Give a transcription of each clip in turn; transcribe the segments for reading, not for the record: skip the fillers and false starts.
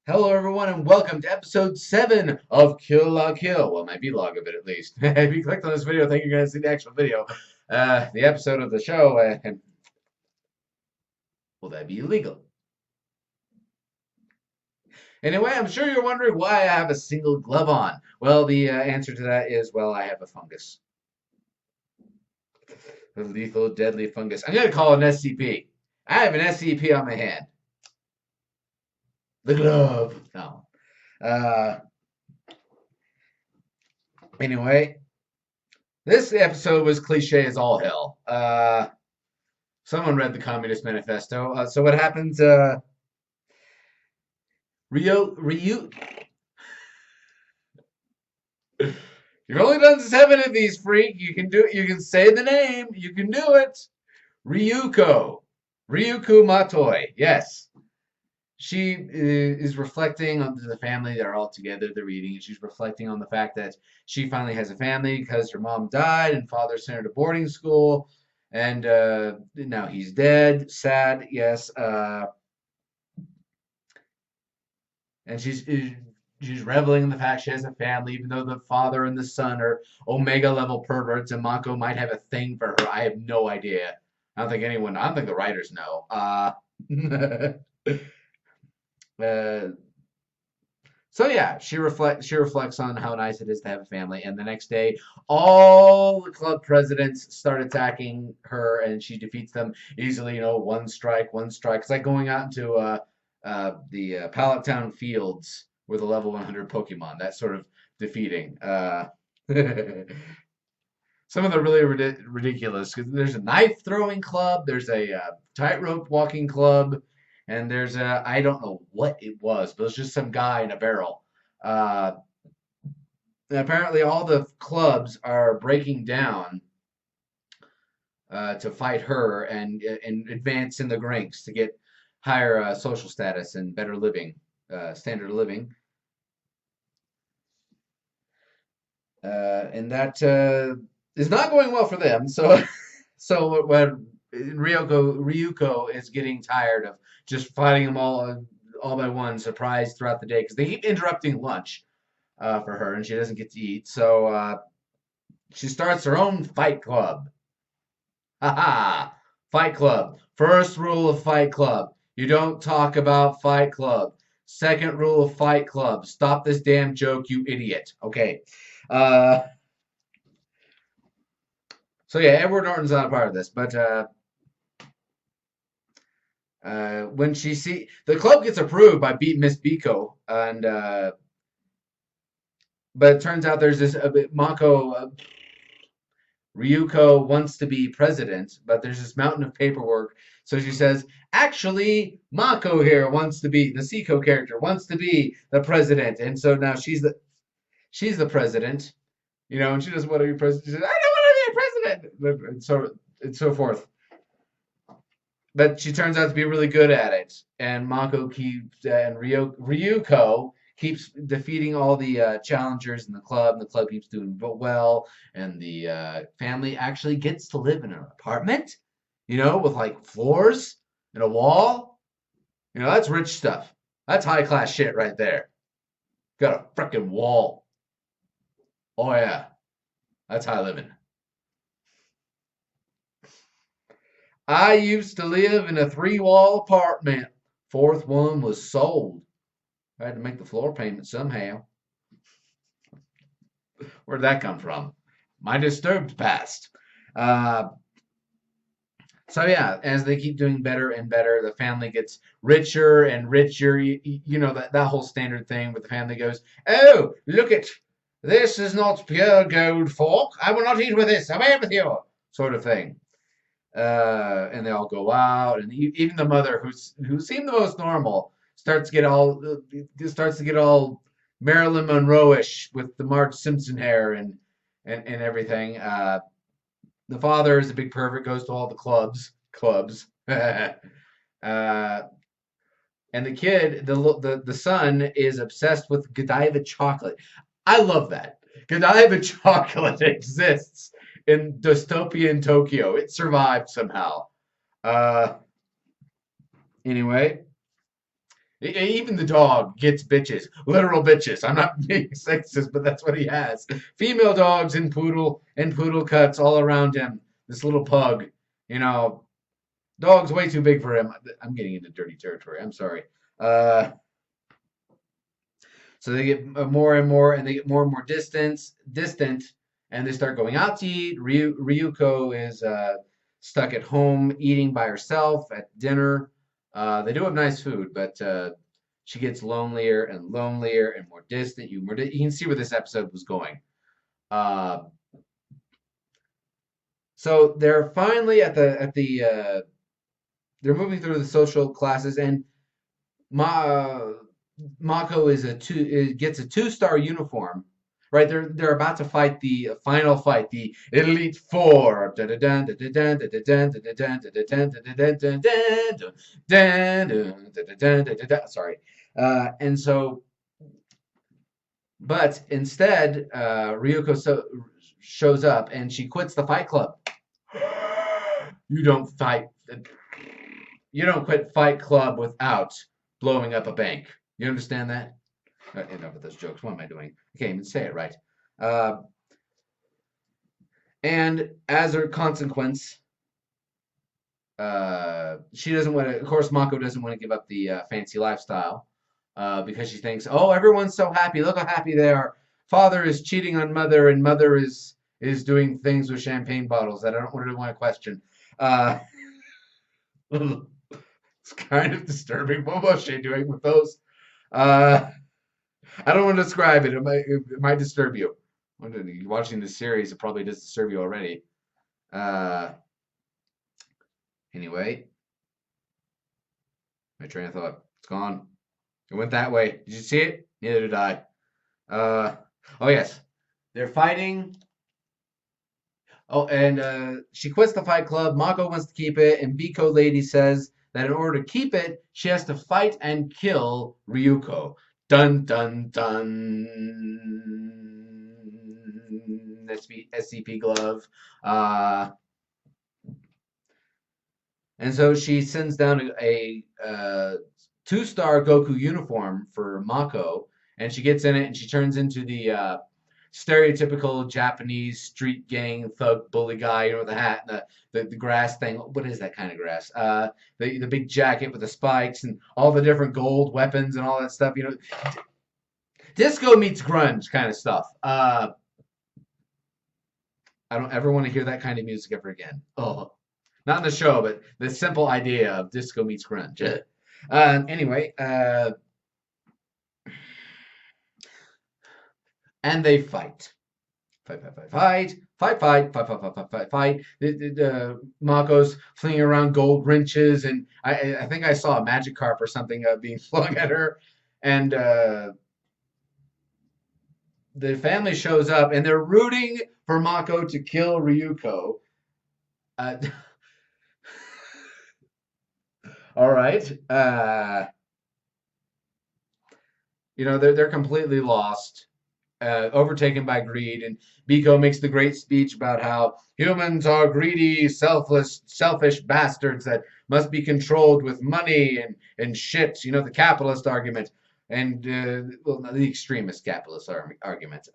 Hello, everyone, and welcome to episode 7 of Kill La Kill. Well, my vlog of it, at least. If you clicked on this video, I think you're going to see the actual video. The episode of the show, will that be illegal? Anyway, I'm sure you're wondering why I have a single glove on. Well, the answer to that is, well, I have a fungus. A lethal, deadly fungus. I'm going to call it an SCP. I have an SCP on my hand. The glove. No. Uh, anyway, this episode was cliche as all hell. Someone read the Communist Manifesto. So what happens? Ryu. You've only done 7 of these, freak. You can do it. You can say the name. You can do it. Ryuko. Ryuko Matoi. Yes. She is reflecting on the family. They're all together. They're eating. And she's reflecting on the fact that she finally has a family because her mom died and father sent her to boarding school. And now he's dead. Sad, yes. And she's reveling in the fact she has a family, even though the father and the son are omega level perverts, and Mako might have a thing for her. I have no idea. I don't think anyone. I don't think the writers know. Uh, so yeah, she reflects on how nice it is to have a family, and the next day, all the club presidents start attacking her, and she defeats them easily. One strike, one strike. It's like going out into the Pallet Town Fields with a level 100 Pokemon. That sort of defeating. Some of them are really ridiculous because there's a knife throwing club, there's a tightrope walking club, and there's a I don't know what it was, but it's just some guy in a barrel. Uh, and apparently, all the clubs are breaking down to fight her and advance in the ranks to get higher social status and better living, standard of living. And that is not going well for them. So, so when Ryuko is getting tired of just fighting them all by one, surprised throughout the day because they keep interrupting lunch for her, and she doesn't get to eat. So she starts her own fight club. Haha! Fight Club. First rule of Fight Club. You don't talk about Fight Club. Second rule of Fight Club. Stop this damn joke, you idiot. Okay. Uh, so yeah, Edward Norton's not a part of this, but when she the club gets approved by Miss Biko, and but it turns out there's this Mako Ryuko wants to be president, but there's this mountain of paperwork. So she says, actually, Mako here wants to be the Seiko character wants to be the president, and so now she's the president, and she doesn't want to be president. She says, I don't want to be a president, and so forth. But she turns out to be really good at it, and Mako keeps and Ryuko keeps defeating all the challengers in the club, and the club keeps doing well, and the family actually gets to live in an apartment, with like floors and a wall. That's rich stuff. That's high class shit right there. Got a freaking wall. Oh yeah, that's high living. I used to live in a 3-wall apartment. Fourth one was sold. I had to make the floor payment somehow. Where'd that come from? My disturbed past. Uh, so yeah, as they keep doing better and better, the family gets richer and richer. That whole standard thing where the family goes, "Oh, look it! This is not pure gold fork. I will not eat with this. Away with you!" Sort of thing. And they all go out, and even the mother, who seemed the most normal, starts to get all Marilyn Monroe-ish with the Marge Simpson hair and everything. The father is a big pervert, goes to all the clubs, and the kid, the son, is obsessed with Godiva chocolate. I love that. Godiva chocolate exists in dystopian Tokyo. It survived somehow. Uh, anyway, Even the dog gets bitches, literal bitches. I'm not being sexist, but that's what he has. Female dogs and poodle cuts all around him. This little pug, you know, dog's way too big for him. I'm getting into dirty territory. I'm sorry. Uh, so they get more and more, and they get more and more distant, and they start going out to eat. Ryuko is stuck at home eating by herself at dinner. They do have nice food, but she gets lonelier and lonelier and more distant. You can see where this episode was going. Uh, so they're finally they're moving through the social classes, and Ma, Mako gets a 2-star uniform. Right, they're about to fight the final fight, the Elite Four. Sorry, and so, but instead, shows up and she quits the Fight Club. You don't fight. You don't quit Fight Club without blowing up a bank. You understand that? Enough of those jokes. What am I doing? I can't even say it right. Uh, and as a consequence, she doesn't want to. Of course, Mako doesn't want to give up the fancy lifestyle because she thinks, "Oh, everyone's so happy. Look how happy they are. Father is cheating on mother, and mother is doing things with champagne bottles that I don't really want to question." Uh, it's kind of disturbing. What was she doing with those? Uh, I don't want to describe it. It might disturb you. Watching the series, it probably does disturb you already. Uh, anyway, my train of thought, it's gone. It went that way. Did you see it? Neither did I. Uh, oh yes, they're fighting. Oh, and she quits the Fight Club. Mako wants to keep it, and Biko Lady says that in order to keep it, she has to fight and kill Ryuko. Dun dun dun. SCP-GLOVE. Uh, and so she sends down a 2-star Goku uniform for Mako, and she gets in it and she turns into the stereotypical Japanese street gang thug bully guy, with the hat and the grass thing. What is that kind of grass? The big jacket with the spikes and all the different gold weapons and all that stuff. Disco meets grunge kind of stuff. I don't ever want to hear that kind of music ever again. Oh, not in the show, but the simple idea of disco meets grunge. Anyway, and they fight. Fight, fight, fight, fight, fight, fight, fight, fight, fight, fight, fight, fight. Mako's flinging around gold wrenches, and I think I saw a magic carp or something being flung at her, and the family shows up, and they're rooting for Mako to kill Ryuko. Uh, all right. They're completely lost, overtaken by greed, and Biko makes the great speech about how humans are greedy, selfish bastards that must be controlled with money and shit. The capitalist argument, and well, the extremist capitalist argument.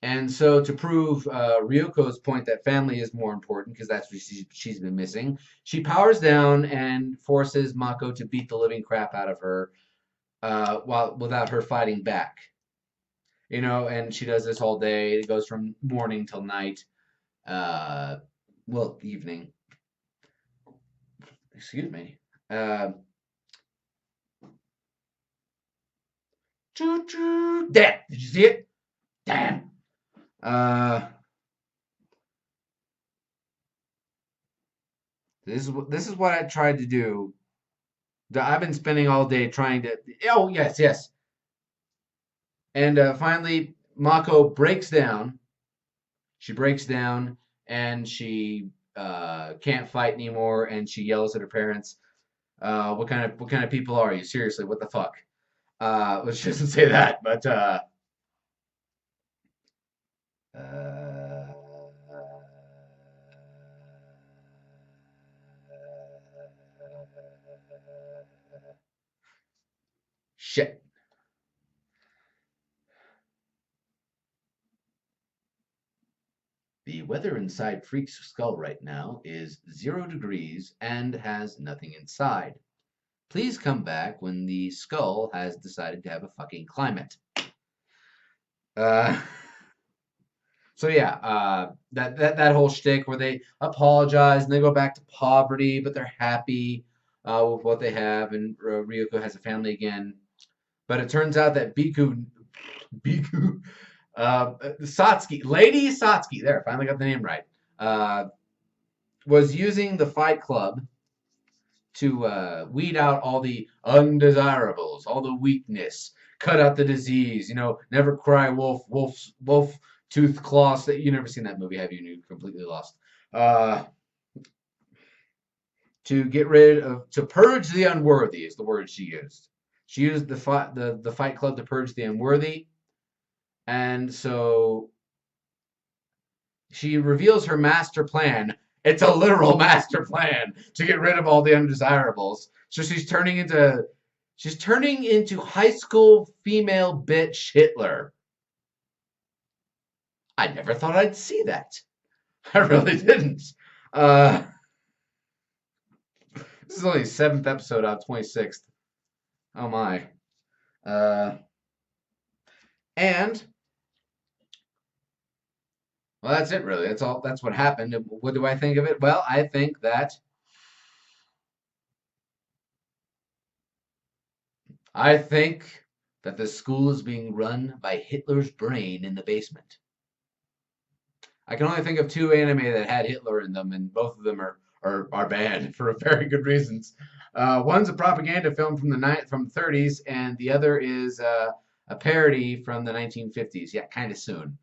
And so, to prove Ryoko's point that family is more important, because that's what she's been missing, she powers down and forces Mako to beat the living crap out of her, without her fighting back. And she does this all day. It goes from morning till night. Uh, well, evening. Excuse me. Choo choo. Damn! Did you see it? Damn. Uh, this is what I tried to do. I've been spending all day trying to. Oh yes, yes. And finally, Mako breaks down. She breaks down and she can't fight anymore, and she yells at her parents. What kind of people are you? Seriously, what the fuck? Well, she doesn't say that, but uh, Shit. The weather inside Freak's skull right now is 0 degrees and has nothing inside. Please come back when the skull has decided to have a fucking climate. Uh, so yeah, that whole shtick where they apologize and they go back to poverty, but they're happy with what they have, and Ryoko has a family again. But it turns out that Biku, Satsuki, Lady Satsuki, there, finally got the name right, was using the Fight Club to weed out all the undesirables, all the weakness, cut out the disease. Never cry wolf tooth claws. You never seen that movie, have you? You're completely lost. To get rid of, to purge the unworthy is the word she used. She used the Fight Club to purge the unworthy, and so she reveals her master plan. It's a literal master plan to get rid of all the undesirables. So she's turning into high school female bitch Hitler. I never thought I'd see that. I really didn't. This is only 7th episode out of 26th. Oh my. And well, that's it really. That's all. That's what happened. What do I think of it? Well, I think that the school is being run by Hitler's brain in the basement. I can only think of 2 anime that had Hitler in them, and both of them are bad for very good reasons. One's a propaganda film from the 30s, and the other is a parody from the 1950s. Yeah, kind of soon.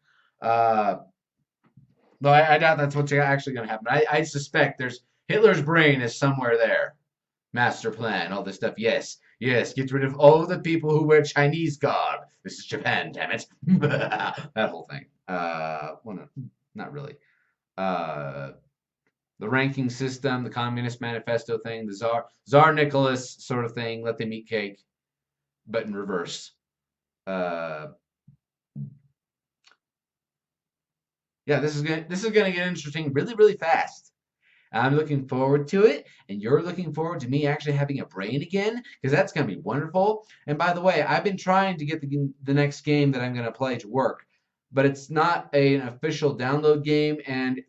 Though I doubt that's what's actually going to happen. I suspect there's Hitler's brain is somewhere there. Master plan, all this stuff. Yes, get rid of all the people who wear Chinese garb. This is Japan, damn it. That whole thing. Well, no, not really. The ranking system, the Communist Manifesto thing, the Tsar Nicholas sort of thing. Let them eat cake, but in reverse. Yeah, this is gonna get interesting really, really fast. I'm looking forward to it, and you're looking forward to me actually having a brain again, because that's gonna be wonderful. And by the way, I've been trying to get the next game that I'm gonna play to work, but it's not an official download game. And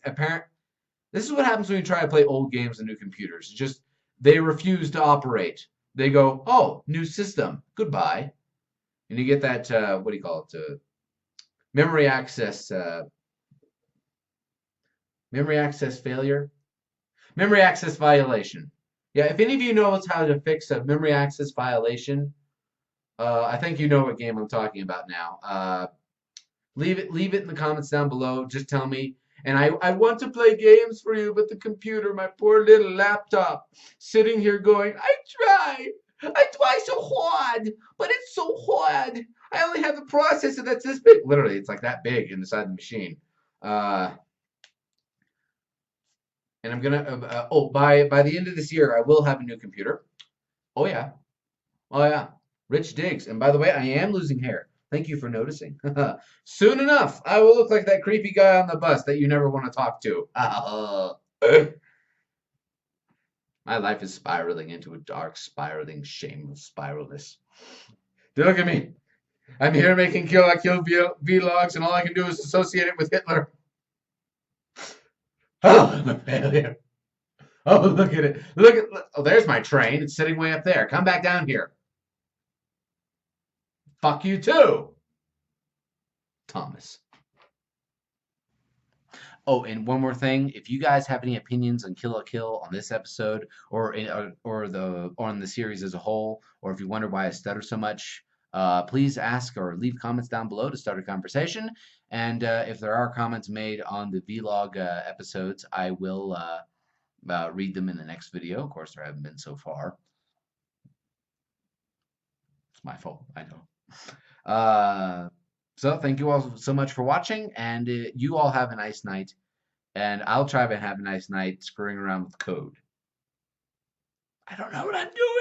this is what happens when you try to play old games on new computers. Just they refuse to operate. They go, "Oh, new system, goodbye," and you get that what do you call it? Memory access. Memory access failure? Memory access violation. Yeah, if any of you knows how to fix a memory access violation, I think you know what game I'm talking about now. Leave it in the comments down below. Just tell me. And I want to play games for you, but the computer, my poor little laptop, sitting here going, I try so hard, but it's so hard. I only have a processor that's this big. Literally, it's like that big inside the machine. And I'm gonna by the end of this year I will have a new computer. Oh yeah, oh yeah. Rich digs. And by the way, I am losing hair. Thank you for noticing. Soon enough, I will look like that creepy guy on the bus that you never want to talk to. My life is spiraling into a dark, spiraling, shameless spiralness. Look at me. I'm here making Kill la Kill vlogs, and all I can do is associate it with Hitler. Oh, I'm a failure. Oh, look at it. Oh, there's my train. It's sitting way up there. Come back down here. Fuck you too, Thomas. Oh, and one more thing. If you guys have any opinions on Kill la Kill on this episode or on the series as a whole, or if you wonder why I stutter so much, please ask or leave comments down below to start a conversation. And if there are comments made on the vlog episodes, I will read them in the next video. Of course, there haven't been so far. It's my fault, I know. So thank you all so much for watching, and you all have a nice night. And I'll try to have a nice night screwing around with code. I don't know what I'm doing.